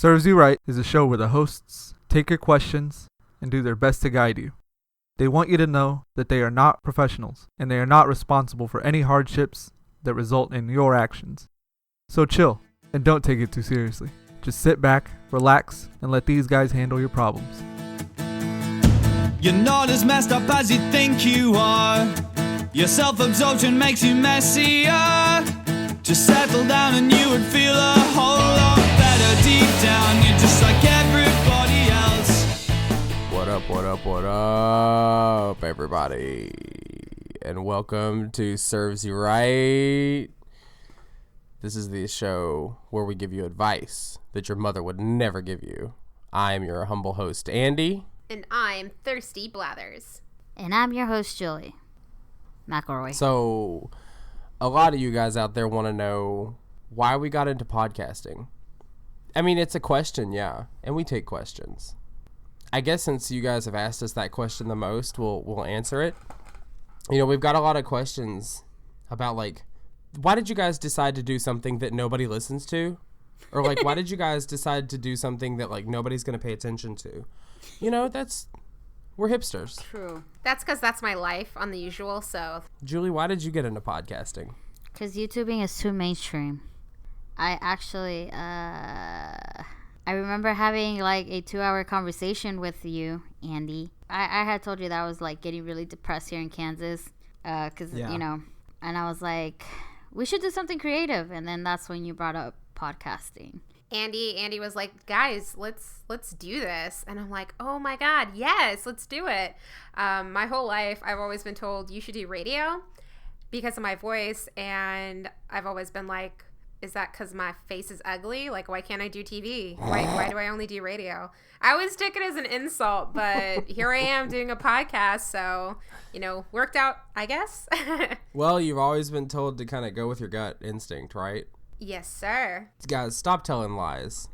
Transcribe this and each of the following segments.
Serves You Right is a show where the hosts take your questions and do their best to guide you. They want you to know that they are not professionals and they are not responsible for any hardships that result in your actions. So chill and don't take it too seriously. Just sit back, relax, and let these guys handle your problems. You're not as messed up as you think you are. Your self-absorption makes you messier. Just settle down and you would feel a whole lot better deep down. You're just like everybody else. What up, everybody? And welcome to Serves You Right. This is the show where we give you advice that your mother would never give you. I'm your humble host, Andy. And I'm Thirsty Blathers. And I'm your host, Julie McElroy. So, a lot of you guys out there want to know why we got into podcasting. I mean, it's a question, yeah, and we take questions. I guess since you guys have asked us that question the most, we'll answer it. You know, we've got a lot of questions about, like, why did you guys decide to do something that nobody listens to? Or, like, why did you guys decide to do something that, like, nobody's going to pay attention to? You know, we're hipsters. True. That's because that's my life on The Usual, so. Julie, why did you get into podcasting? Because YouTubing is too mainstream. I actually, I remember having like a 2-hour conversation with you, Andy. I had told you that I was like getting really depressed here in Kansas. Because, you know, and I was like, we should do something creative. And then that's when you brought up podcasting. Andy was like, guys, let's do this. And I'm like, oh my God, yes, let's do it. My whole life, I've always been told you should do radio because of my voice. And I've always been like, is that because my face is ugly? Like, why can't I do TV? Why do I only do radio? I always took it as an insult, but here I am doing a podcast. So, you know, worked out, I guess. Well, you've always been told to kind of go with your gut instinct, right? Yes, sir. Guys, stop telling lies.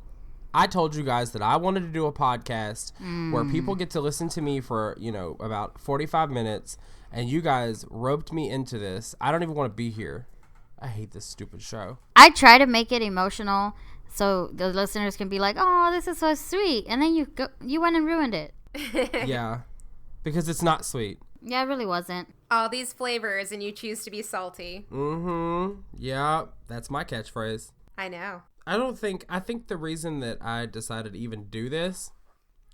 I told you guys that I wanted to do a podcast where people get to listen to me for, you know, about 45 minutes, and you guys roped me into this. I don't even want to be here. I hate this stupid show. I try to make it emotional so the listeners can be like, oh, this is so sweet. And then you went and ruined it. Yeah, because it's not sweet. Yeah, it really wasn't. All these flavors and you choose to be salty. Mm-hmm. Yeah, that's my catchphrase. I know. I think the reason that I decided to even do this,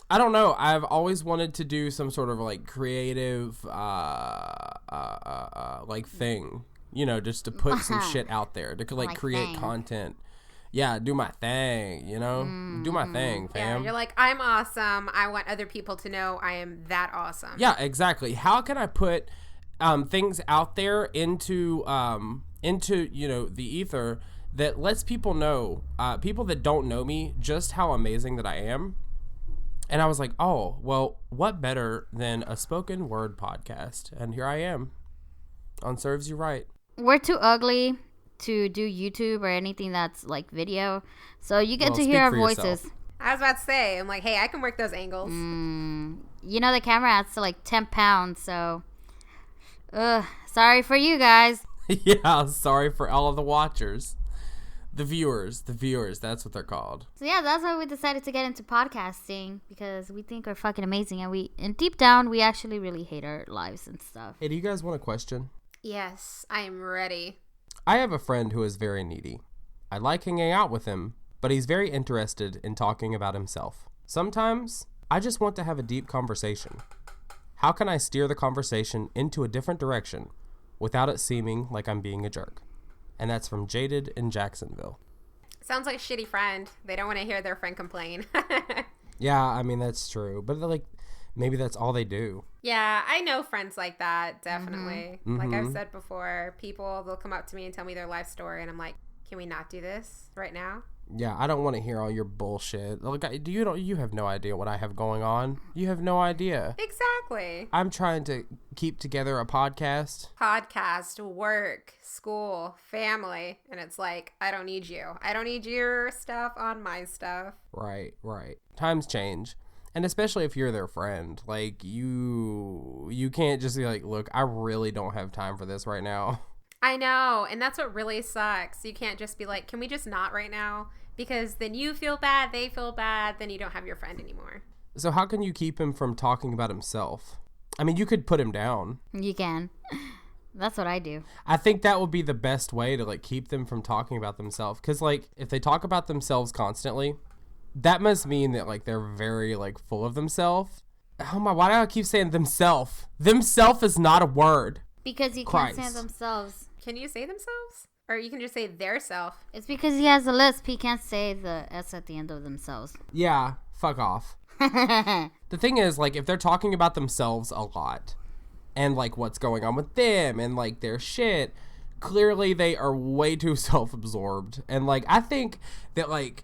I don't know. I've always wanted to do some sort of like creative, like thing, you know, just to put some shit out there to like create thing. Content. Yeah, do my thing, you know? Do my thing, fam. Yeah, you're like, I'm awesome. I want other people to know I am that awesome. Yeah, exactly. How can I put things out there into you know, the ether that lets people know, people that don't know me, just how amazing that I am? And I was like, oh, well, what better than a spoken word podcast? And here I am on Serves You Right. We're too ugly to do YouTube or anything that's like video, so you get to hear our voices. Yourself. I was about to say, I'm like, hey, I can work those angles. You know, the camera adds to like 10 pounds, so sorry for you guys. Yeah, sorry for all of the watchers. The viewers, that's what they're called. So yeah, that's why we decided to get into podcasting, because we think we're fucking amazing, and deep down we actually really hate our lives and stuff. Hey, do you guys want a question? Yes, I am ready. I have a friend who is very needy. I like hanging out with him, but he's very interested in talking about himself. Sometimes, I just want to have a deep conversation. How can I steer the conversation into a different direction without it seeming like I'm being a jerk? And that's from Jaded in Jacksonville. Sounds like a shitty friend. They don't want to hear their friend complain. Yeah, I mean, that's true. But, like, maybe that's all they do. Yeah, I know friends like that, definitely. Mm-hmm. Like I've said before, they'll come up to me and tell me their life story, and I'm like, can we not do this right now? Yeah, I don't want to hear all your bullshit. Like, you have no idea what I have going on. You have no idea. Exactly. I'm trying to keep together a podcast. Podcast, work, school, family, and it's like, I don't need you. I don't need your stuff on my stuff. Right. Times change. And especially if you're their friend, like, you can't just be like, look, I really don't have time for this right now. I know, and that's what really sucks. You can't just be like, can we just not right now? because then you feel bad, they feel bad, then you don't have your friend anymore. So how can you keep him from talking about himself? I mean, you could put him down. You can. That's what I do. I think that would be the best way to like keep them from talking about themselves. Because like if they talk about themselves constantly, that must mean that like they're very like full of themselves. Oh my, why do I keep saying themself? Themself is not a word. Because you Christ. can't say themselves. Can you say themselves? Or you can just say their self. It's because he has a lisp. He can't say the S at the end of themselves. Yeah, fuck off. The thing is, like, if they're talking about themselves a lot and like what's going on with them and like their shit, clearly they are way too self-absorbed. And like I think that like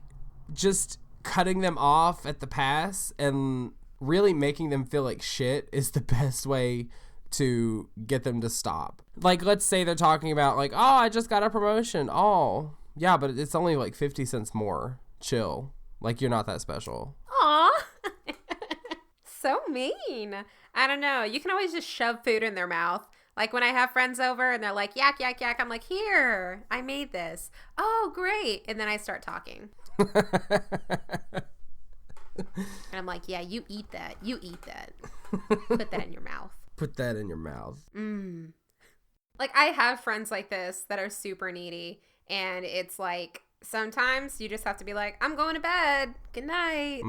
just cutting them off at the pass and really making them feel like shit is the best way to get them to stop. Like, let's say they're talking about like, oh, I just got a promotion. Oh, yeah, but it's only like 50 cents more. Chill. Like, you're not that special. Aw. So mean. I don't know. You can always just shove food in their mouth. Like when I have friends over and they're like, yak, yak, yak. I'm like, here, I made this. Oh, great. And then I start talking. And I'm like, yeah, you eat that. You eat that. Put that in your mouth. Put that in your mouth. Like I have friends like this that are super needy. And it's like, sometimes you just have to be like, I'm going to bed. Good night.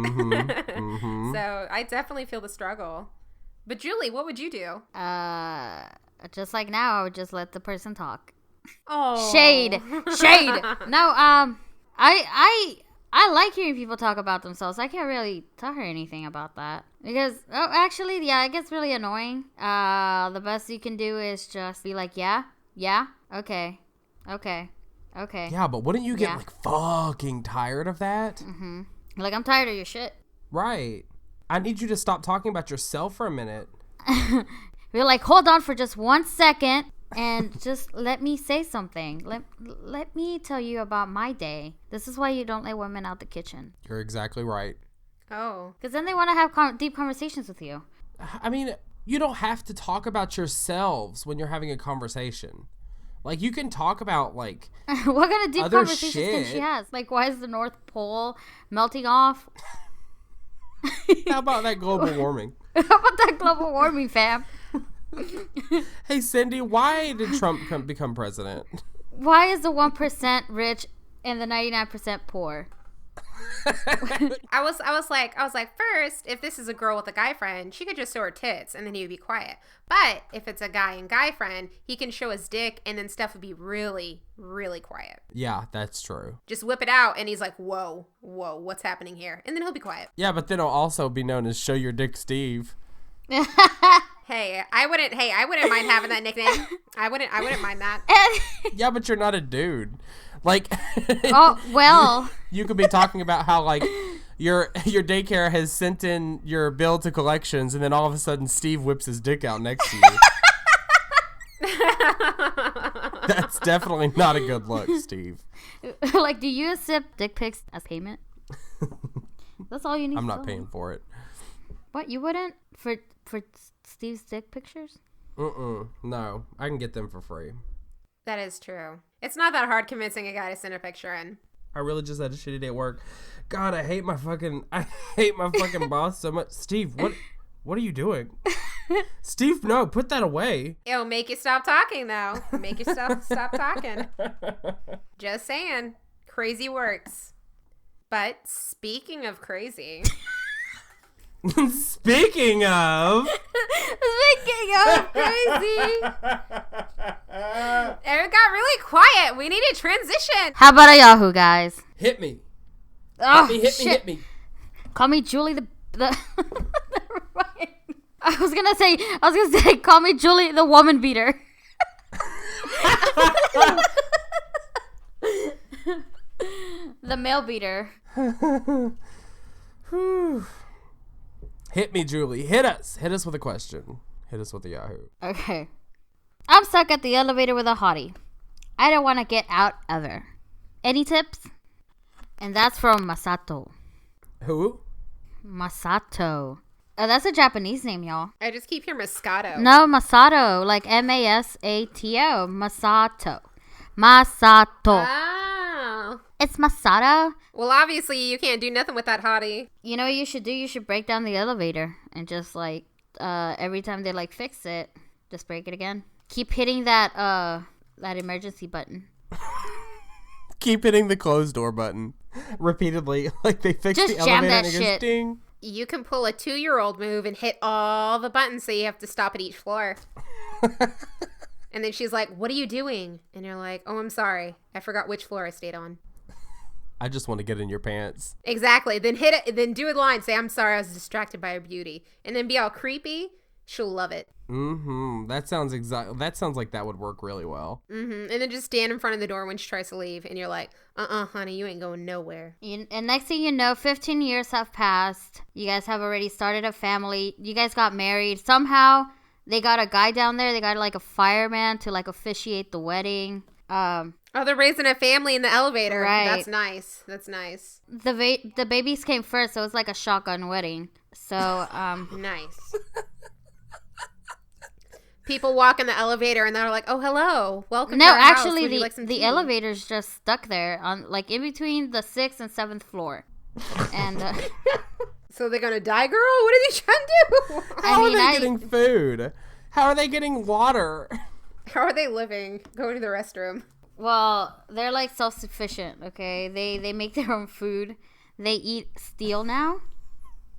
So I definitely feel the struggle. But Julie, what would you do? Just like now, I would just let the person talk. Oh, Shade. No, I like hearing people talk about themselves. I can't really tell her anything about that because, actually, yeah, it gets really annoying. The best you can do is just be like, yeah, okay. Yeah, but wouldn't you get like fucking tired of that? Like, I'm tired of your shit. Right. I need you to stop talking about yourself for a minute. We're like, hold on for just 1 second and just let me say something. Let me tell you about my day. This is why you don't let women out the kitchen. You're exactly right. Oh. Because then they want to have deep conversations with you. I mean, you don't have to talk about yourselves when you're having a conversation. Like, you can talk about, like, what kind of deep other conversations can she shit. have? Like, why is the North Pole melting off? How about that global warming? How about that global warming, fam? Hey, Cindy, why did Trump become president? Why is the 1% rich and the 99% poor? I was like, first, if this is a girl with a guy friend, she could just show her tits and then he would be quiet. But if it's a guy and guy friend, he can show his dick and then stuff would be really, really quiet. Yeah, that's true. Just whip it out and he's like, whoa, what's happening here? And then he'll be quiet. Yeah, but then it'll also be known as Show Your Dick Steve. Hey, I wouldn't mind having that nickname. I wouldn't mind that. Yeah, but you're not a dude. Like, Oh, well. you could be talking about how, like, your daycare has sent in your bill to collections, and then all of a sudden Steve whips his dick out next to you. That's definitely not a good look, Steve. Like, do you accept dick pics as payment? That's all you need. I'm to not know. paying for it. What, you wouldn't for Steve's dick pictures? No, I can get them for free. That is true. It's not that hard convincing a guy to send a picture in. I really just had a shitty day at work. God, I hate my fucking boss so much. Steve, what are you doing? Steve, no, put that away. It'll make you stop talking, though. Make you stop talking. Just saying. Crazy works. But speaking of crazy. Speaking of crazy. It got really quiet. We need a transition. How about a Yahoo, guys? hit me. Oh, Hit me. Call me Julie the Never mind. I was gonna say call me Julie the woman beater. The male beater. Hit me, Julie. Hit us. Hit us with a question. Hit us with a Yahoo. Okay. I'm stuck at the elevator with a hottie. I don't want to get out ever. Any tips? And that's from Masato. Who? Masato. Oh, that's a Japanese name, y'all. I just keep hearing Moscato. No, Masato. Like Masato. Masato. Oh. It's Masato. Well, obviously, you can't do nothing with that hottie. You know what you should do? You should break down the elevator and just like every time they like fix it, just break it again. Keep hitting that emergency button. Keep hitting the closed door button repeatedly. Like they fix Just the jam elevator that and it goes shit. ding. You can pull a 2-year-old move and hit all the buttons, so you have to stop at each floor. And then she's like, "What are you doing?" And you're like, "Oh, I'm sorry. I forgot which floor I stayed on." I just want to get in your pants. Exactly. Then hit it. Then do a line. Say, "I'm sorry. I was distracted by your beauty." And then be all creepy. She'll love it. Mm-hmm. That sounds like that would work really well. Mm-hmm. And then just stand in front of the door when she tries to leave, and you're like, honey, you ain't going nowhere." And next thing you know, 15 years have passed. You guys have already started a family. You guys got married. Somehow, they got a guy down there. They got like a fireman to like officiate the wedding. Oh, they're raising a family in the elevator. Right. That's nice. That's nice. The babies came first, so it was like a shotgun wedding. So, Nice. People walk in the elevator and they're like, "Oh, hello, welcome no, to our house. actually, Would you like some the tea?" elevator's just stuck there on like in between the 6th and 7th floor. And So they're gonna die, girl? What are they trying to do? How are they getting food? How are they getting water? How are they living? Going to the restroom. well, they're like self-sufficient. Okay, they make their own food. They eat steel now.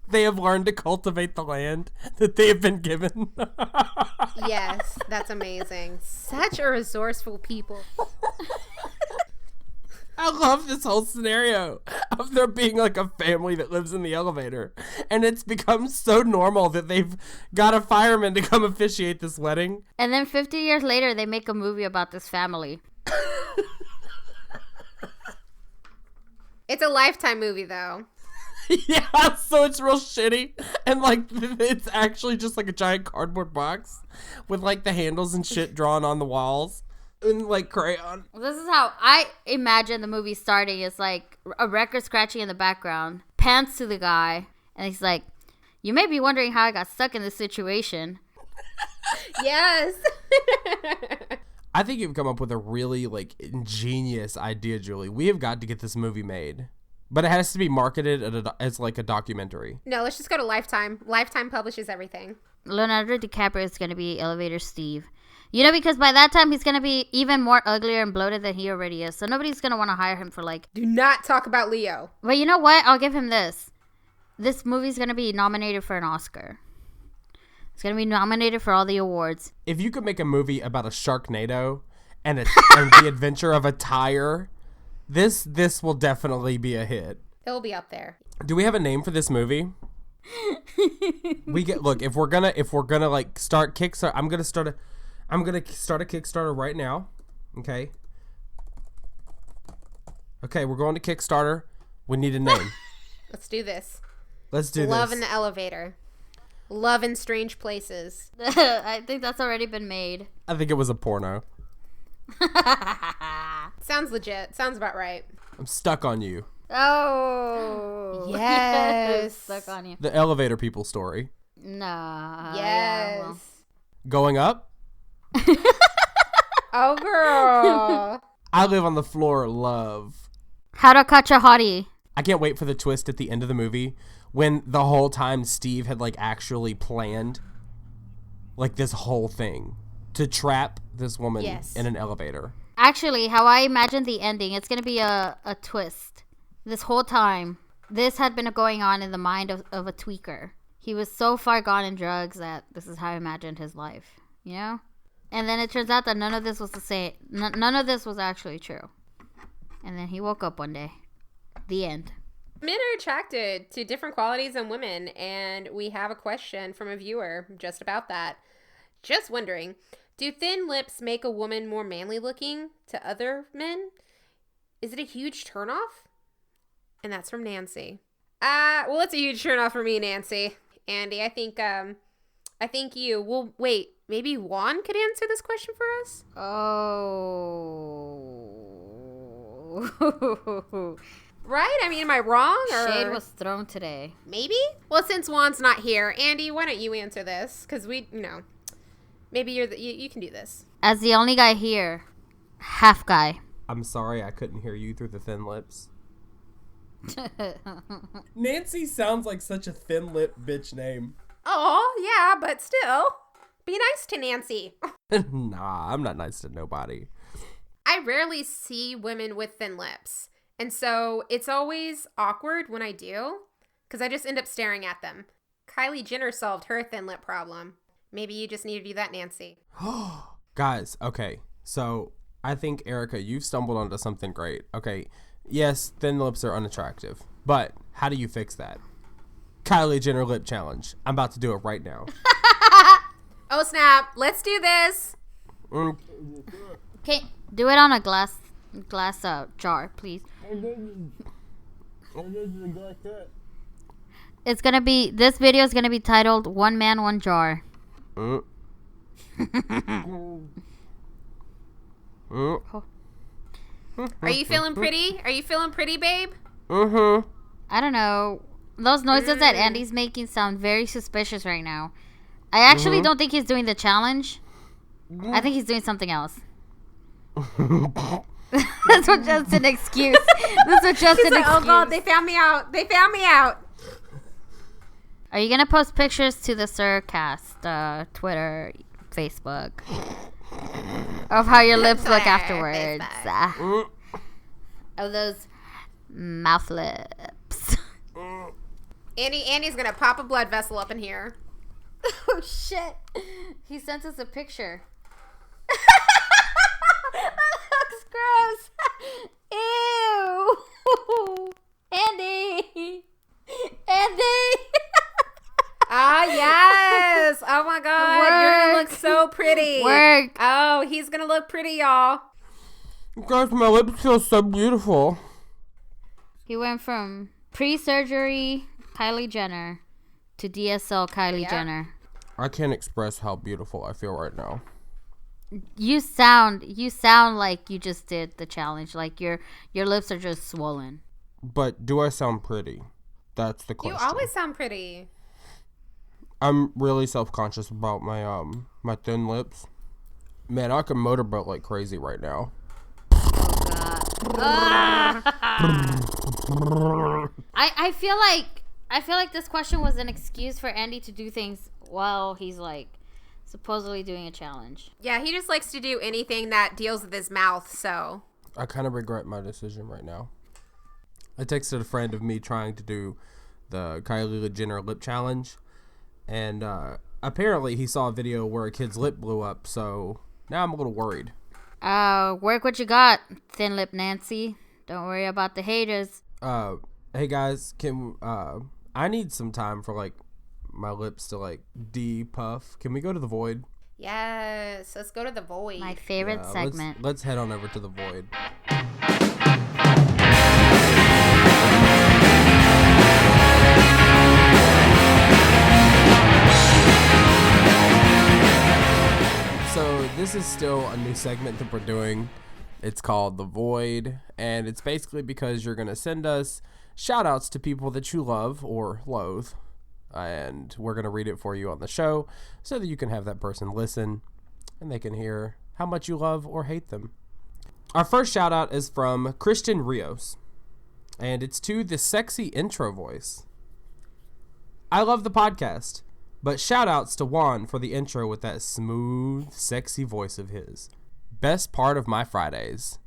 They have learned to cultivate the land that they have been given. Yes, that's amazing. Such a resourceful people. I love this whole scenario of there being like a family that lives in the elevator. And it's become so normal that they've got a fireman to come officiate this wedding. And then 50 years later, they make a movie about this family. It's a Lifetime movie, though. Yeah, so it's real shitty. And like it's actually just like a giant cardboard box with like the handles and shit drawn on the walls in like crayon. This is how I imagine the movie starting. It's like a record scratching in the background. Pans to the guy, and he's like, "You may be wondering how I got stuck in this situation." Yes. I think you've come up with a really like ingenious idea, Julie. We have got to get this movie made. But it has to be marketed as like a documentary. No, let's just go to Lifetime. Lifetime publishes everything. Leonardo DiCaprio is going to be Elevator Steve. You know, because by that time, he's going to be even more uglier and bloated than he already is. So nobody's going to want to hire him for like... Do not talk about Leo. But you know what? I'll give him this. This movie's going to be nominated for an Oscar. It's going to be nominated for all the awards. If you could make a movie about a Sharknado and the adventure of a tire... This will definitely be a hit. It'll be up there. Do we have a name for this movie? If we're gonna like start Kickstarter, I'm gonna start a Kickstarter right now. Okay, we're going to Kickstarter. We need a name. Let's do this. Let's do Love this. in the elevator. Love in strange places. I think that's already been made. I think it was a porno. Sounds legit. Sounds about right. I'm stuck on you. Oh. Yes. Stuck on you. The elevator people story. Nah. Yes. Yeah, well. Going up. Oh, girl. I live on the floor of love. How to catch a hottie. I can't wait for the twist at the end of the movie when the whole time Steve had like actually planned like this whole thing to trap this woman in an elevator. Actually, how I imagine the ending, it's going to be a twist. This whole time, this had been going on in the mind of a tweaker. He was so far gone in drugs that this is how I imagined his life, you know? And then it turns out that none of this was none of this was actually true. And then he woke up one day. The end. Men are attracted to different qualities in women, and we have a question from a viewer just about that. Just wondering, do thin lips make a woman more manly looking to other men? Is it a huge turnoff? And that's from Nancy. Well, it's a huge turnoff for me, Nancy. Andy, I think you. Well, wait, maybe Juan could answer this question for us? Oh. Right? I mean, am I wrong? Or... Shade was thrown today. Maybe? Well, since Juan's not here, Andy, why don't you answer this? Because maybe you can do this. As the only guy here, half guy. I'm sorry I couldn't hear you through the thin lips. Nancy sounds like such a thin lip bitch name. Oh, yeah, but still. Be nice to Nancy. Nah, I'm not nice to nobody. I rarely see women with thin lips. And so it's always awkward when I do, because I just end up staring at them. Kylie Jenner solved her thin lip problem. Maybe you just need to do that, Nancy. Guys, okay. So I think, Erica, you've stumbled onto something great. Okay, yes, thin lips are unattractive. But how do you fix that? Kylie Jenner lip challenge. I'm about to do it right now. Oh, snap. Let's do this. Okay, do it on a glass jar, please. It's gonna be, this video is gonna be titled "One Man, One Jar." Are you feeling pretty? Are you feeling pretty, babe? Mm-hmm. I don't know. Those noises that Andy's making sound very suspicious right now. I actually don't think he's doing the challenge. I think he's doing something else. This was just an excuse. This was just an excuse. Oh, God, they found me out. They found me out. Are you going to post pictures to the Sircast, Twitter, Facebook, of how your lips look afterwards? Of those mouth lips. Andy's going to pop a blood vessel up in here. Oh, shit. He sent us a picture. That looks gross. Ew. Andy. Ah, yes. Oh, my God. You're going to look so pretty. Work. Oh, he's going to look pretty, y'all. Guys, my lips feel so beautiful. He went from pre-surgery Kylie Jenner to DSL Kylie Jenner. I can't express how beautiful I feel right now. You sound like you just did the challenge. Like your lips are just swollen. But do I sound pretty? That's the question. You always sound pretty. I'm really self-conscious about my my thin lips. Man, I can motorboat like crazy right now. I feel like this question was an excuse for Andy to do things while he's like supposedly doing a challenge. Yeah, he just likes to do anything that deals with his mouth, so. I kind of regret my decision right now. I texted a friend of me trying to do the Kylie Jenner lip challenge, and apparently he saw a video where a kid's lip blew up, so now I'm a little worried. Work what you got, thin lip Nancy. Don't worry about the haters. Hey guys, can I need some time for like my lips to like de-puff. Can we go to the void? Yes, let's go to the void. My favorite segment. Let's head on over to the void. So this is still a new segment that we're doing. It's called The Void, and it's basically because you're going to send us shout-outs to people that you love or loathe, and we're going to read it for you on the show so that you can have that person listen, and they can hear how much you love or hate them. Our first shout-out is from Christian Rios, and it's to the sexy intro voice. I love the podcast, but shout-outs to Juan for the intro with that smooth, sexy voice of his. Best part of my Fridays.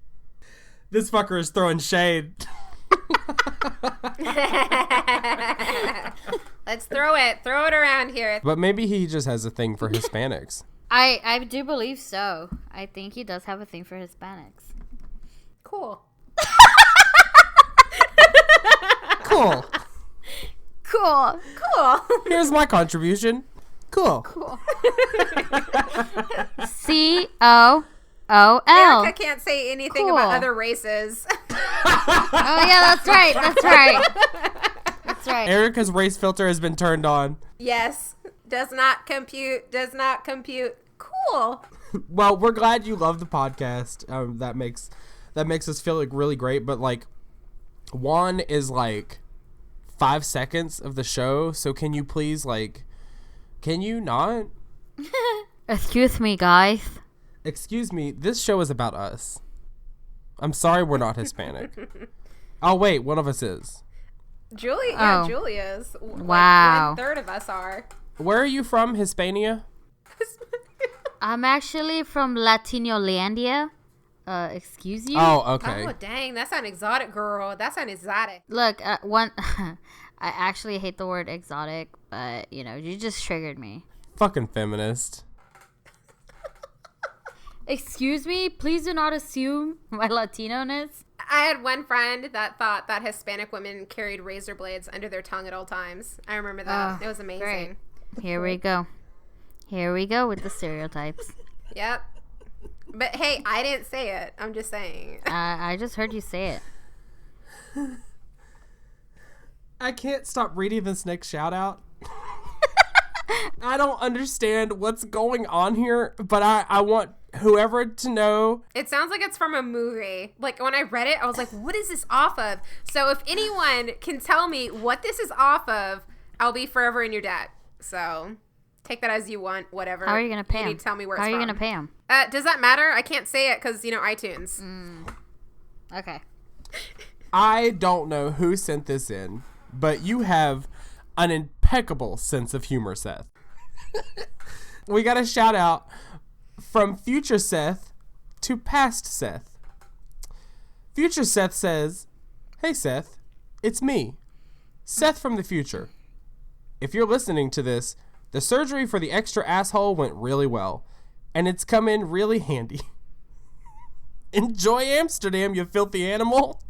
This fucker is throwing shade. Let's throw it around here. But maybe he just has a thing for Hispanics. I do believe so. I think he does have a thing for Hispanics. Cool. Cool. Cool. Here's my contribution. Cool. COOL. Erica can't say anything Cool. about other races. Oh yeah, that's right. That's right. Erica's race filter has been turned on. Yes. Does not compute. Cool. Well, we're glad you love the podcast. That makes us feel like really great. But like, Juan is like 5 seconds of the show. So can you please can you not? Excuse me, guys. Excuse me. This show is about us. I'm sorry we're not Hispanic. Oh, wait, one of us is. Julie, Oh. Julie is. Wow. 1/3 of us are. Where are you from, Hispania? I'm actually from Latinolandia. Excuse you? Oh, okay. Oh, dang. That's an exotic, girl. That's an exotic. Look, one. I actually hate the word exotic, but you just triggered me. Fucking feminist. Excuse me, please do not assume my Latino-ness. I had one friend that thought that Hispanic women carried razor blades under their tongue at all times. I remember that. It was amazing. Great. Here we go. Here we go with the stereotypes. Yep. But hey, I didn't say it. I'm just saying. I just heard you say it. I can't stop reading this next shout out. I don't understand what's going on here, but I want whoever to know. It sounds like it's from a movie. Like, when I read it, I was like, what is this off of? So if anyone can tell me what this is off of, I'll be forever in your debt. So take that as you want, whatever. How are you going to pay You him? need to tell me where How it's are you from. going to pay him? Does that matter? I can't say it because, iTunes. Okay. I don't know who sent this in, but you have an impeccable sense of humor, Seth. We got a shout out from future Seth to past Seth. Future Seth says, "Hey Seth, it's me, Seth from the future. If you're listening to this, the surgery for the extra asshole went really well, and it's come in really handy. Enjoy Amsterdam, you filthy animal."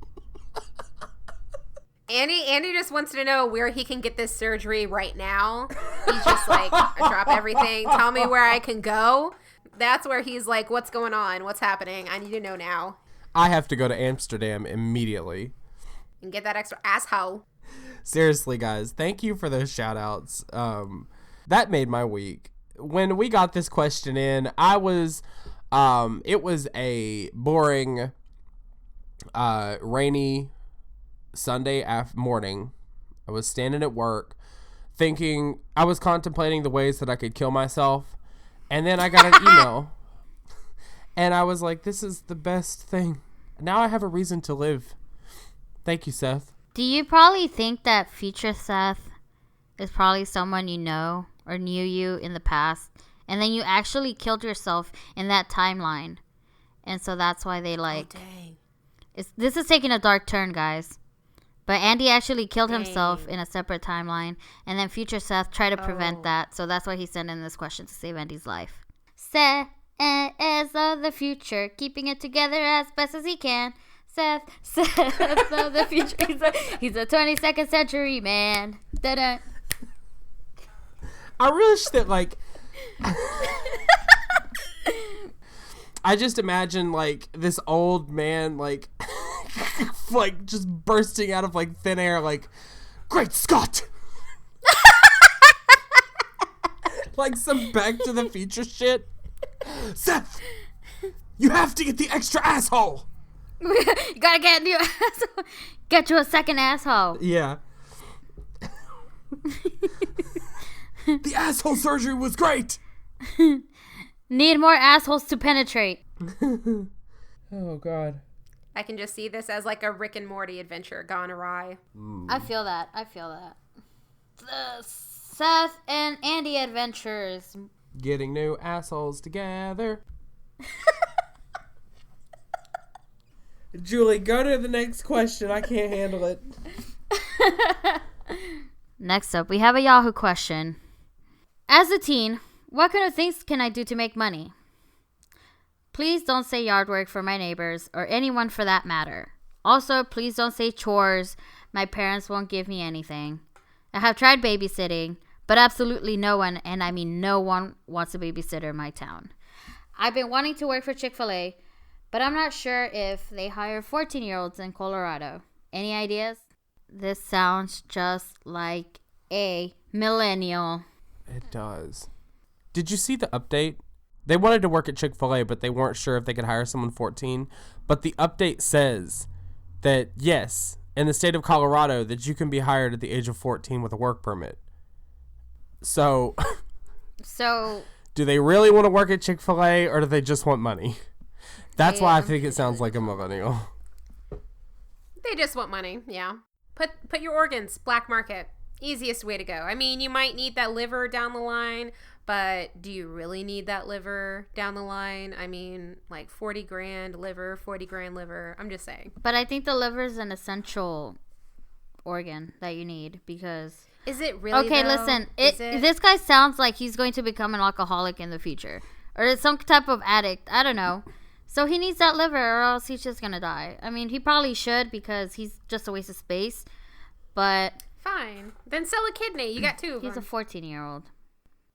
Andy just wants to know where he can get this surgery right now. He's just like, drop everything. Tell me where I can go. That's where he's like, what's going on? What's happening? I need to know now. I have to go to Amsterdam immediately. And get that extra asshole. Seriously, guys, thank you for those shout outs. That made my week. When we got this question in, it was a boring, rainy Sunday morning. I was standing at work thinking, I was contemplating the ways that I could kill myself. And then I got an email and I was like, this is the best thing. Now I have a reason to live. Thank you, Seth. Do you probably think that future Seth is probably someone you know or knew you in the past, and then you actually killed yourself in that timeline, and so that's why they like... Oh, dang. This is taking a dark turn, guys. But Andy actually killed himself in a separate timeline, and then future Seth tried to prevent that, so that's why he sent in this question to save Andy's life. Seth is of the future, keeping it together as best as he can. Seth of the future. He's a 22nd century man. Da-da. I wish that, like... I just imagine, like, this old man, like... like, just bursting out of, like, thin air, like, "Great Scott!" Like some Back to the Future shit. "Seth, you have to get the extra asshole!" You gotta get you a second asshole. Yeah. "The asshole surgery was great!" Need more assholes to penetrate. Oh, God. I can just see this as like a Rick and Morty adventure gone awry. I feel that. The Seth and Andy adventures. Getting new assholes together. Julie, go to the next question. I can't handle it. Next up, we have a Yahoo question. As a teen, what kind of things can I do to make money? Please don't say yard work for my neighbors or anyone for that matter. Also, please don't say chores. My parents won't give me anything. I have tried babysitting, but absolutely no one, and I mean no one, wants a babysitter in my town. I've been wanting to work for Chick-fil-A, but I'm not sure if they hire 14-year-olds in Colorado. Any ideas? This sounds just like a millennial. It does. Did you see the update? They wanted to work at Chick-fil-A, but they weren't sure if they could hire someone 14. But the update says that, yes, in the state of Colorado, that you can be hired at the age of 14 with a work permit. So, So, do they really want to work at Chick-fil-A, or do they just want money? That's why I think it sounds like a millennial. They just want money, yeah. Put your organs, black market. Easiest way to go. I mean, you might need that liver down the line, but do you really need that liver down the line? I mean, like 40 grand liver, 40 grand liver. I'm just saying. But I think the liver is an essential organ that you need because... Is it really, okay, though? Listen. This guy sounds like he's going to become an alcoholic in the future. Or some type of addict. I don't know. So he needs that liver or else he's just going to die. I mean, he probably should because he's just a waste of space. But... Fine. Then sell a kidney. You got two of them. He's a 14-year-old.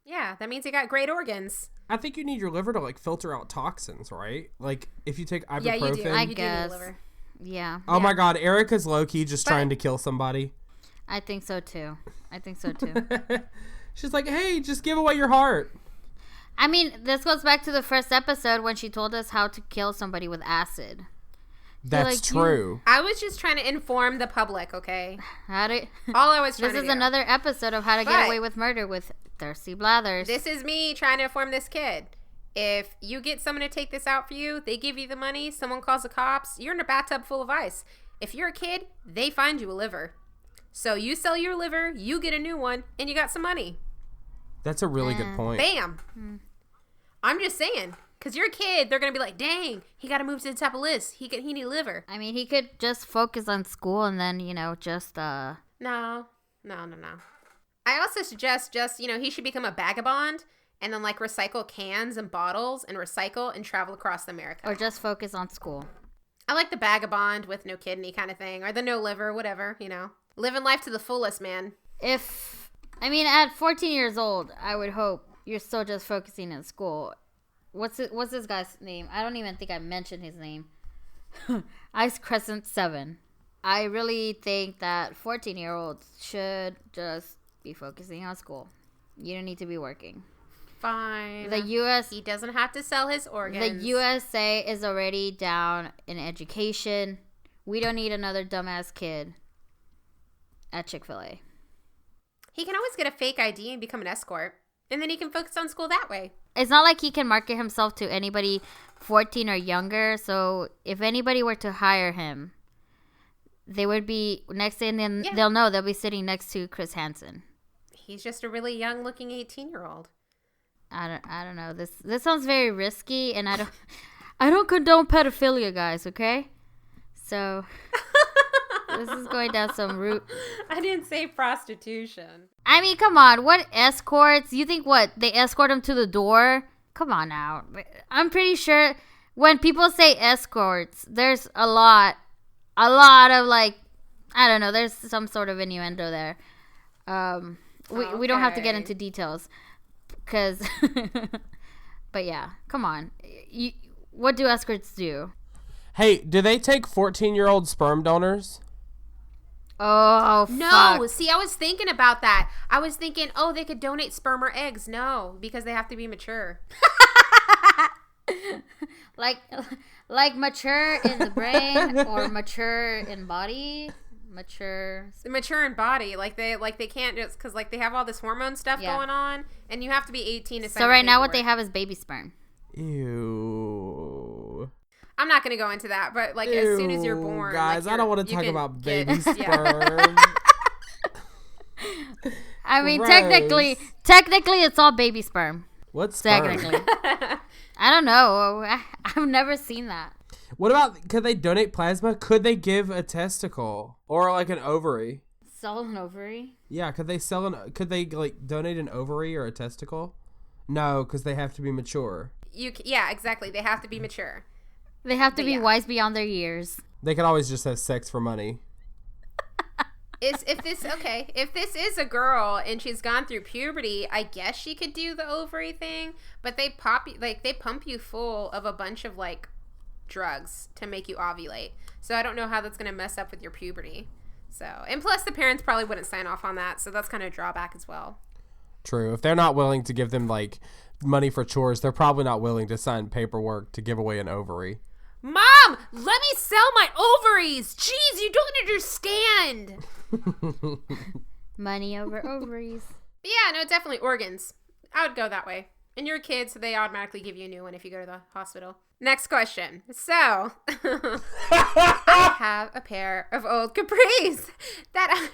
Yeah, that means he got great organs. I think you need your liver to like filter out toxins, right? Like if you take ibuprofen. Yeah, you do. I You do need a guess. liver. Yeah. Oh my God, Erica's low key just But- trying to kill somebody. I think so too. She's like, hey, just give away your heart. I mean, this goes back to the first episode when she told us how to kill somebody with acid. That's like, true. I was just trying to inform the public, okay? How to... All I was trying This to is do. another episode of How to Get But- Away with Murder with Thirsty Blathers. This is me trying to inform this kid. If you get someone to take this out for you, they give you the money, someone calls the cops, you're in a bathtub full of ice. If you're a kid, they find you a liver. So you sell your liver, you get a new one, and you got some money. That's a really good point. Bam. I'm just saying. Because you're a kid, they're going to be like, dang, he got to move to the top of the list. He need a liver. I mean, he could just focus on school and then, just, No. I also suggest he should become a vagabond and then, like, recycle cans and bottles and recycle and travel across America. or just focus on school. I like the vagabond with no kidney kind of thing, or the no liver, whatever, Living life to the fullest, man. At 14 years old, I would hope you're still just focusing in school. What's this guy's name? I don't even think I mentioned his name. Ice Crescent 7. I really think that 14-year-olds should just be focusing on school. You don't need to be working. Fine. He doesn't have to sell his organs. The USA is already down in education. We don't need another dumbass kid at Chick-fil-A. He can always get a fake ID and become an escort. And then he can focus on school that way. It's not like he can market himself to anybody 14 or younger. So if anybody were to hire him, they would be next thing they'll know they'll be sitting next to Chris Hansen. He's just a really young looking 18-year-old. I don't know. This sounds very risky, and I don't condone pedophilia, guys. Okay, so this is going down some route. I didn't say prostitution. I mean, come on. What escorts? You think what? They escort him to the door? Come on now. I'm pretty sure when people say escorts, there's a lot of like, I don't know. There's some sort of innuendo there. We don't have to get into details. Because, but yeah, come on. What do escorts do? Hey, do they take 14-year-old sperm donors? Oh, No, fuck. see, I was thinking about that. I was thinking, they could donate sperm or eggs. No, because they have to be mature. like mature in the brain or mature in body? Mature in body, like they can't just because like they have all this hormone stuff going on, and you have to be 18 to sign So right now, what paperwork. they have is baby sperm. Ew. I'm not gonna go into that, but like as soon as you're born, guys, like, I don't want to you talk can about get- baby Yeah. sperm. I mean, Gross. technically, it's all baby sperm. What's sperm? Technically, I don't know. I've never seen that. What about, could they donate plasma? Could they give a testicle or like an ovary? Sell an ovary? Yeah, could they like donate an ovary or a testicle? No, because they have to be mature. Yeah, exactly. They have to be mature. They have to But be yeah. wise beyond their years. They could always just have sex for money. If this is a girl and she's gone through puberty, I guess she could do the ovary thing. But they pump you full of a bunch of like drugs to make you ovulate. So I don't know how that's gonna mess up with your puberty. So, and plus the parents probably wouldn't sign off on that, so that's kind of a drawback as well. True. If they're not willing to give them like money for chores, they're probably not willing to sign paperwork to give away an ovary. Mom, let me sell my ovaries. Jeez, you don't understand. Money over ovaries. But yeah, no, definitely organs. I would go that way. And you're a kid, so they automatically give you a new one if you go to the hospital. Next question. So, I have a pair of old capris that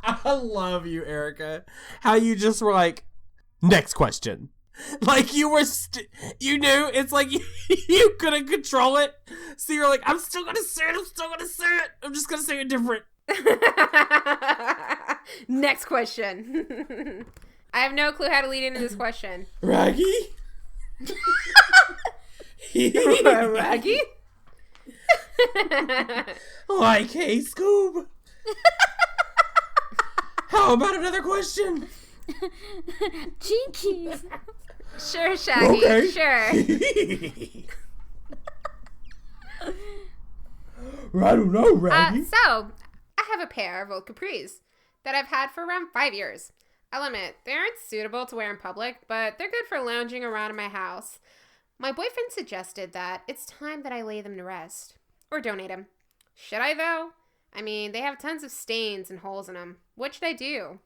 I love you, Erica. How you just were like, next question. Like you were, you knew. It's like you couldn't control it. So you're like, I'm still going to say it. I'm just going to say it different. Next question. I have no clue how to lead into this question. Raggy? Raggy? Like, hey, Scoob. How about another question? Jinkies. Sure, Shaggy. Okay. Sure. I don't know, Raggy. So, I have a pair of old capris that I've had for around 5 years. I'll admit, they aren't suitable to wear in public, but they're good for lounging around in my house. My boyfriend suggested that it's time that I lay them to rest. Or donate them. Should I, though? I mean, they have tons of stains and holes in them. What should I do?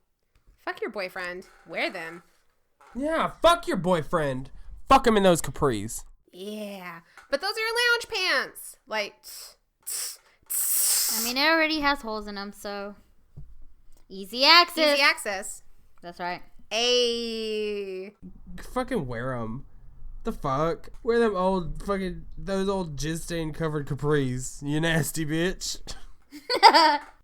Fuck your boyfriend. Wear them. Yeah, fuck your boyfriend. Fuck him in those capris. Yeah, but those are lounge pants. Like, I mean, it already has holes in them, so easy access. easy access. That's right. Ayy. Fucking wear them. The fuck? Wear them old fucking, those old jizz stain covered capris. You nasty bitch.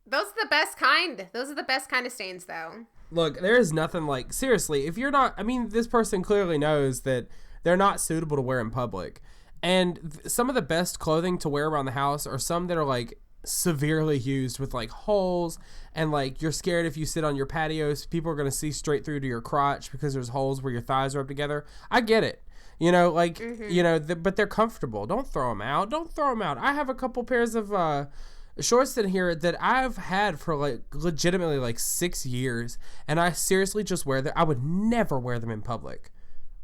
Those are the best kind. Those are the best kind of stains, though. Look, there is nothing like, seriously, if you're not, I mean, this person clearly knows that they're not suitable to wear in public. And some of the best clothing to wear around the house are some that are like severely used with like holes, and like you're scared if you sit on your patios, people are going to see straight through to your crotch because there's holes where your thighs are up together. I get it. You know, like, you know, but they're comfortable. Don't throw them out. I have a couple pairs of shorts in here that I've had for like legitimately like 6 years, and I seriously just wear them. I would never wear them in public,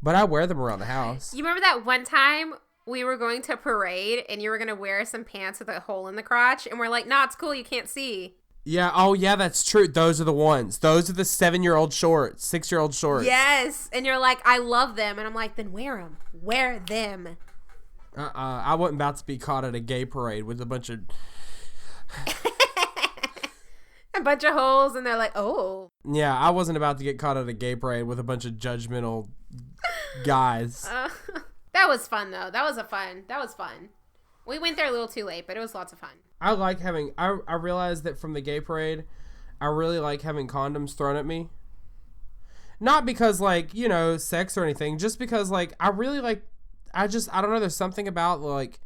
but I wear them around the house. You remember that one time we were going to a parade and you were going to wear some pants with a hole in the crotch, and we're like, nah, it's cool, you can't see. Yeah, oh yeah, that's true. Those are the ones. Those are the 7-year-old shorts, 6-year-old shorts. Yes, and you're like, I love them, and I'm like, then wear them. Wear them. I wasn't about to be caught at a gay parade with a bunch of holes, and they're like, oh. Yeah, I wasn't about to get caught at a gay parade with a bunch of judgmental guys. That was fun, though. That was fun. We went there a little too late, but it was lots of fun. I like having, I realized that from the gay parade, I really like having condoms thrown at me. Not because, like, you know, sex or anything, just because, like, I really like, I don't know, there's something about, like,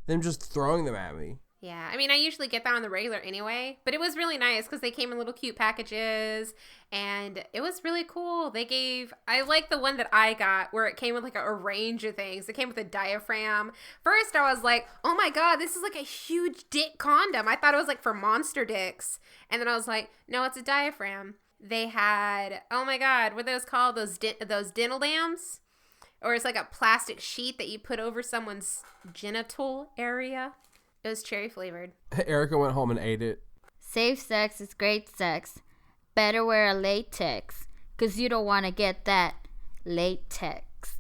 them just throwing them at me. Yeah, I mean, I usually get that on the regular anyway, but it was really nice because they came in little cute packages, and it was really cool. I like the one that I got where it came with like a range of things. It came with a diaphragm. First, I was like, oh my God, this is like a huge dick condom. I thought it was like for monster dicks. And then I was like, no, it's a diaphragm. They had, oh my God, what are those called? Those dental dams? Or it's like a plastic sheet that you put over someone's genital area. It was cherry flavored. Erica went home and ate it. Safe sex is great sex. Better wear a latex, because you don't want to get that latex.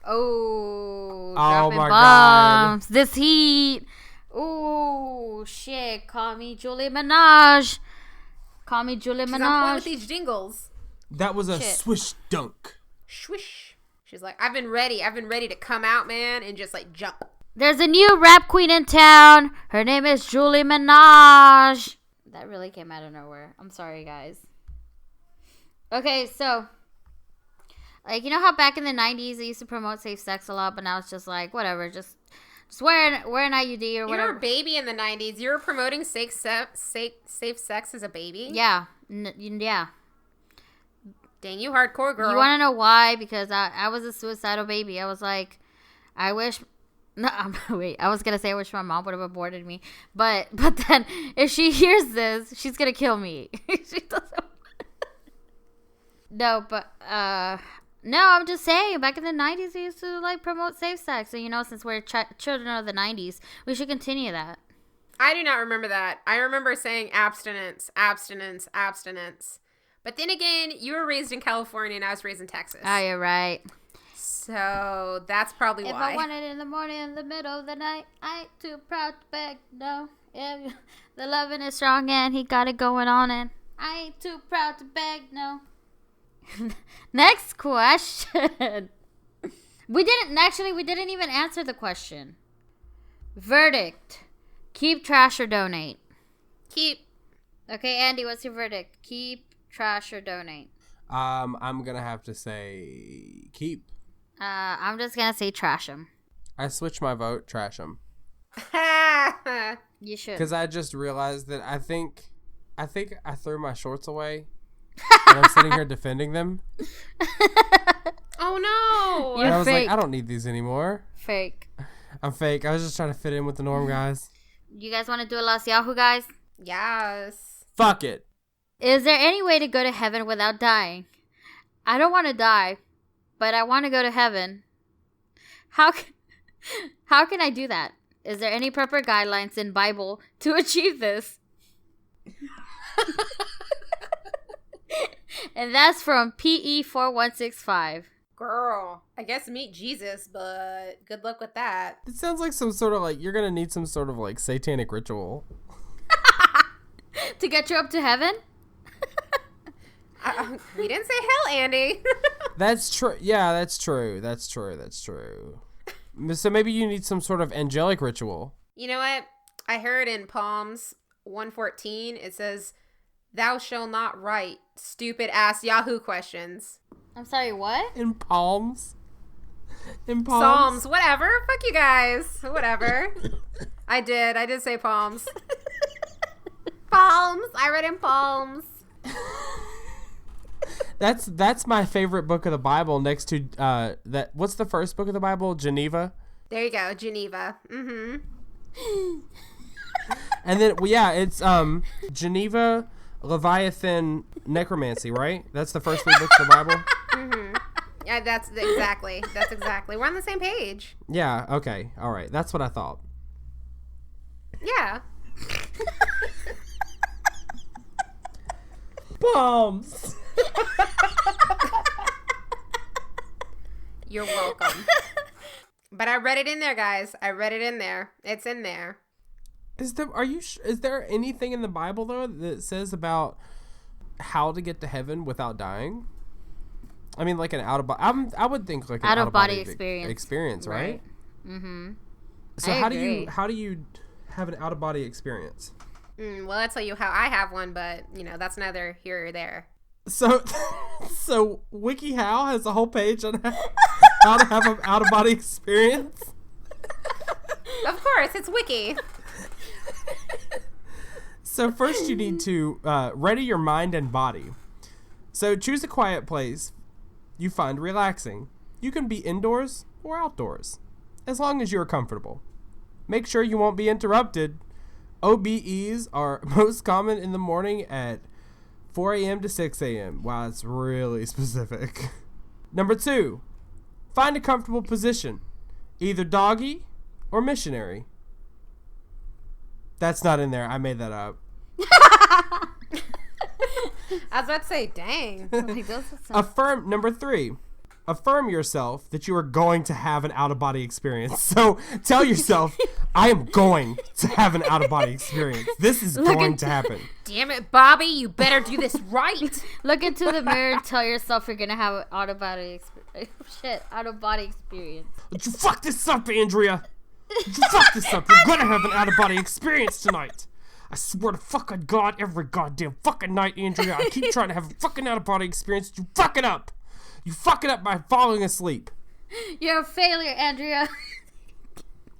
Oh, dropping my bombs. God. This heat. Oh, shit. Call me Julie Minaj. She's on point with these jingles. That was a swish dunk. Swish. She's like, I've been ready to come out, man, and just like jump. There's a new rap queen in town. Her name is Julie Minaj. That really came out of nowhere. I'm sorry, guys. Okay, so, like, you know how back in the 90s they used to promote safe sex a lot, but now it's just like, whatever, just wear an IUD or whatever. You were a baby in the 90s. You were promoting safe sex as a baby? Yeah. Yeah. Dang, you hardcore girl. You want to know why? Because I was a suicidal baby. I was like, I wish... No, wait. I was gonna say I wish my mom would have aborted me, but then if she hears this, she's gonna kill me. She doesn't. No, but no, I'm just saying. Back in the 90s, they used to like promote safe sex, so since we're children of the 90s, we should continue that. I do not remember that. I remember saying abstinence, abstinence, abstinence. But then again, you were raised in California and I was raised in Texas. Oh, you're right. So that's probably If why. I want it in the morning, in the middle of the night, I ain't too proud to beg, no. If the loving is strong and he got it going on, and I ain't too proud to beg, no. Next question. We didn't even answer the question. Verdict. Keep, trash, or donate? Keep. Okay, Andy, what's your verdict? Keep, trash, or donate? I'm gonna have to say keep. I'm just gonna say trash him. I switched my vote. Trash him. You should. Because I just realized that I think I threw my shorts away. And I'm sitting here defending them. Oh no! You're And I was fake. like, I don't need these anymore. Fake. I'm fake. I was just trying to fit in with the norm, guys. You guys want to do a Los Yahoo, guys? Yes. Fuck it. Is there any way to go to heaven without dying? I don't want to die, but I want to go to heaven. How can I do that? Is there any proper guidelines in Bible to achieve this? And that's from PE4165. Girl, I guess meet Jesus, but good luck with that. It sounds like some sort of like you're gonna need some sort of like satanic ritual. To get you up to heaven? We didn't say hell, Andy. That's true. Yeah, that's true. That's true. That's true. So maybe you need some sort of angelic ritual. You know what? I heard in Psalms 114, it says, "Thou shalt not write stupid ass Yahoo questions." I'm sorry, what? In palms. In palms. Psalms, whatever. Fuck you guys. Whatever. I did say palms. Palms. I read in palms. That's my favorite book of the Bible next to that. What's the first book of the Bible? Geneva. There you go. Geneva. Mm-hmm. And then it's Geneva, Leviathan, Necromancy, right? That's the first 3 books of the Bible. Mm-hmm. Yeah, that's exactly. We're on the same page. Yeah. Okay. All right. That's what I thought. Yeah. Palms. You're welcome. But I read it in there, guys. I read it in there. It's in there. Is there anything in the Bible though that says about how to get to heaven without dying? I mean, like an I would think like an Out of body experience, right? Mm-hmm. So I how agree. do you have an out of body experience? Well, I'll tell you how I have one, but that's neither here or there. So WikiHow has a whole page on how to have an out of body experience. Of course, it's Wiki. So first you need to ready your mind and body. So choose a quiet place you find relaxing. You can be indoors or outdoors, as long as you are comfortable. Make sure you won't be interrupted. OBEs are most common in the morning at 4 a.m. to 6 a.m. Wow, that's really specific. Number 2, find a comfortable position, either doggy or missionary. That's not in there. I made that up. I was about to say, dang. Number 3, affirm yourself that you are going to have an out-of-body experience. So tell yourself, I am going to have an out-of-body experience. This is going to happen. Damn it, Bobby, you better do this right. Look into the mirror and tell yourself you're gonna have an out-of-body experience. Don't you fuck this up, Andrea. Don't you fuck this up. You're gonna have an out-of-body experience tonight. I swear to fucking God, every goddamn fucking night, Andrea, I keep trying to have a fucking out-of-body experience. You fuck it up. You fuck it up by falling asleep. You're a failure, Andrea.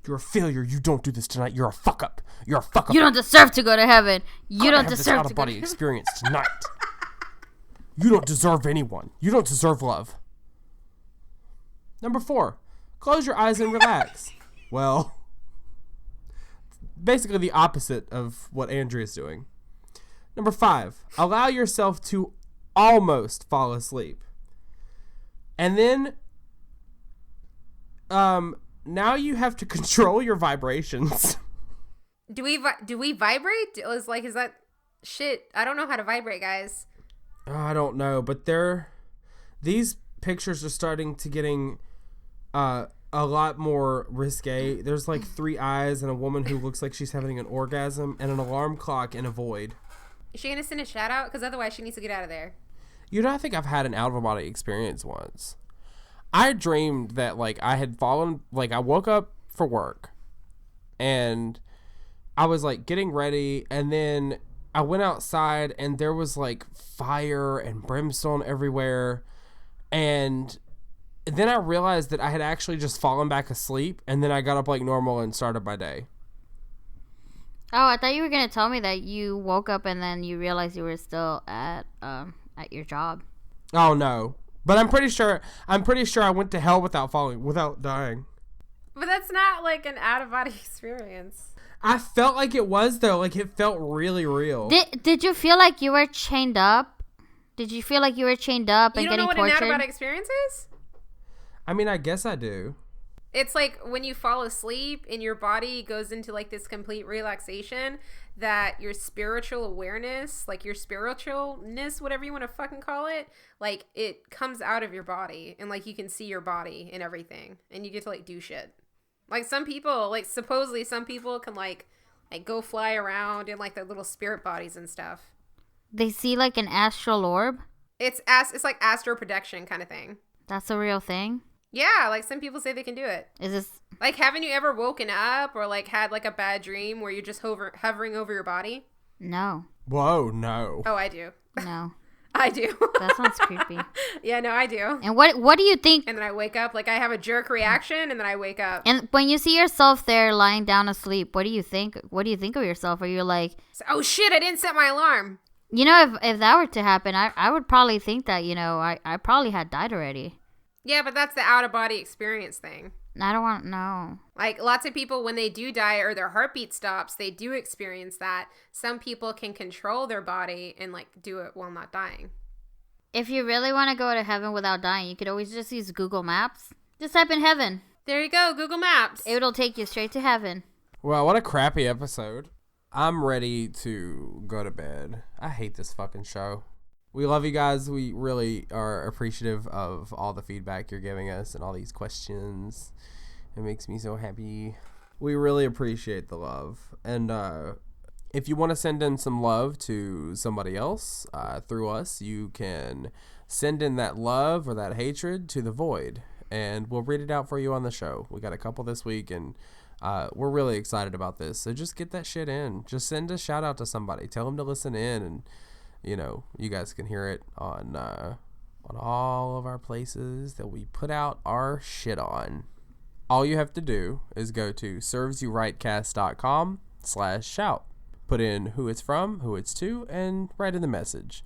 You're a failure. You don't do this tonight. You're a fuck up. You're a fuck up. You don't deserve to go to heaven. You don't have this deserve to go out-of-body to experience tonight. You don't deserve anyone. You don't deserve love. Number 4, close your eyes and relax. Well, basically the opposite of what Andrea's doing. Number 5, allow yourself to almost fall asleep. And then, now you have to control your vibrations. Do we vibrate? Is that shit? I don't know how to vibrate, guys. I don't know, but these pictures are starting to getting a lot more risque. There's like 3 eyes and a woman who looks like she's having an orgasm and an alarm clock in a void. Is she gonna send a shout out? Because otherwise she needs to get out of there. You know, I think I've had an out of body experience once. I dreamed that like I had fallen, like I woke up for work and I was like getting ready, and then I went outside and there was like fire and brimstone everywhere, and then I realized that I had actually just fallen back asleep, and then I got up like normal and started my day. Oh, I thought you were gonna tell me that you woke up and then you realized you were still at your job. Oh no. But I'm pretty sure I went to hell without dying. But that's not like an out of body experience. I felt like it was though, like it felt really real. Did you feel like you were chained up? Did you feel like you were chained up and getting tortured? You don't know what an out of body experience is? I mean, I guess I do. It's like when you fall asleep and your body goes into like this complete relaxation, that your spiritual awareness, like your spiritualness, whatever you want to fucking call it, like it comes out of your body and like you can see your body and everything and you get to like do shit. Like some people, like supposedly some people can like go fly around in like their little spirit bodies and stuff. They see like an astral orb? It's like astral projection kind of thing. That's a real thing? Yeah, like some people say they can do it. Is this like, haven't you ever woken up or like had like a bad dream where you're just hovering over your body? No. Whoa, no. Oh, I do. No. I do. That sounds creepy. Yeah, no, I do. And what do you think? And then I wake up, like I have a jerk reaction, and then I wake up. And when you see yourself there lying down asleep, what do you think? What do you think of yourself? Are you like, oh shit, I didn't set my alarm. You know, if that were to happen, I would probably think that, you know, I probably had died already. Yeah, but that's the out-of-body experience thing. I don't want to know. Like, lots of people, when they do die or their heartbeat stops, they do experience that. Some people can control their body and, like, do it while not dying. If you really want to go to heaven without dying, you could always just use Google Maps. Just type in heaven. There you go, Google Maps. It'll take you straight to heaven. Well, what a crappy episode. I'm ready to go to bed. I hate this fucking show. We love you guys. We really are appreciative of all the feedback you're giving us and all these questions. It makes me so happy. We really appreciate the love. And if you want to send in some love to somebody else through us, you can send in that love or that hatred to the void, and we'll read it out for you on the show. We got a couple this week, and we're really excited about this. So just get that shit in. Just send a shout out to somebody. Tell them to listen in, and you know, you guys can hear it on all of our places that we put out our shit on. All you have to do is go to servesyouRightcast.com/shout. Put in who it's from, who it's to, and write in the message.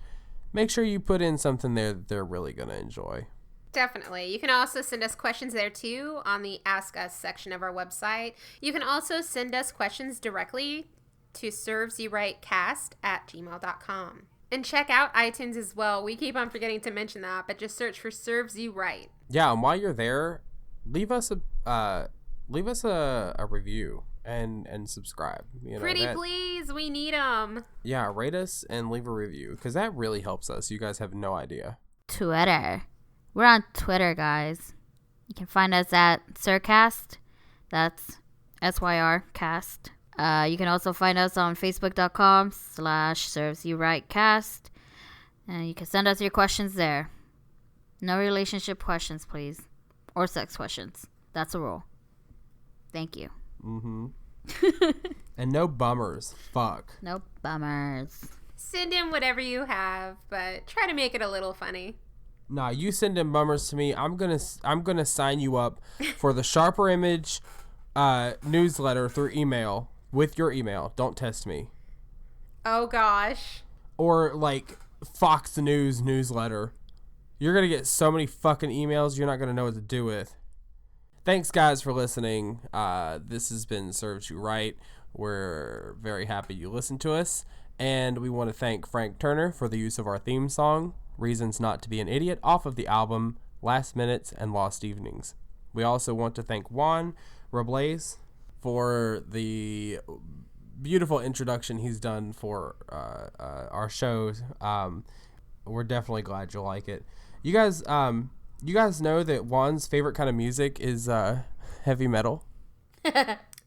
Make sure you put in something there that they're really going to enjoy. Definitely. You can also send us questions there too on the Ask Us section of our website. You can also send us questions directly to servesyouRightcast@gmail.com. And check out iTunes as well. We keep on forgetting to mention that, but just search for Serves You Right. Yeah, and while you're there, leave us a review and subscribe. You know, Pretty please, we need them. Yeah, rate us and leave a review because that really helps us. You guys have no idea. Twitter. We're on Twitter, guys. You can find us at Sircast. That's SYRcast. You can also find us on Facebook.com/ServesYouRightCast. And you can send us your questions there. No relationship questions, please. Or sex questions. That's a rule. Thank you. Mm-hmm. And no bummers. Fuck. No bummers. Send in whatever you have, but try to make it a little funny. Nah, you send in bummers to me. I'm gonna sign you up for the Sharper Image newsletter through email. With your email. Don't test me. Oh, gosh. Or, like, Fox News newsletter. You're going to get so many fucking emails you're not going to know what to do with. Thanks, guys, for listening. This has been Serves You Right. We're very happy you listened to us. And we want to thank Frank Turner for the use of our theme song, Reasons Not to Be an Idiot, off of the album Last Minutes and Lost Evenings. We also want to thank Juan Robles for the beautiful introduction he's done for our shows. we're definitely glad you'll like it. You guys know that Juan's favorite kind of music is heavy metal.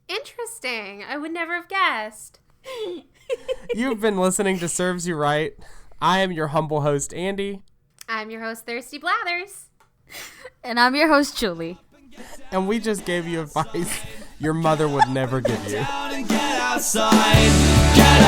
Interesting. I would never have guessed. You've been listening to Serves You Right. I am your humble host, Andy. I'm your host, Thirsty Blathers. And I'm your host, Julie. And we just gave you advice your mother would never give you. Get outside, get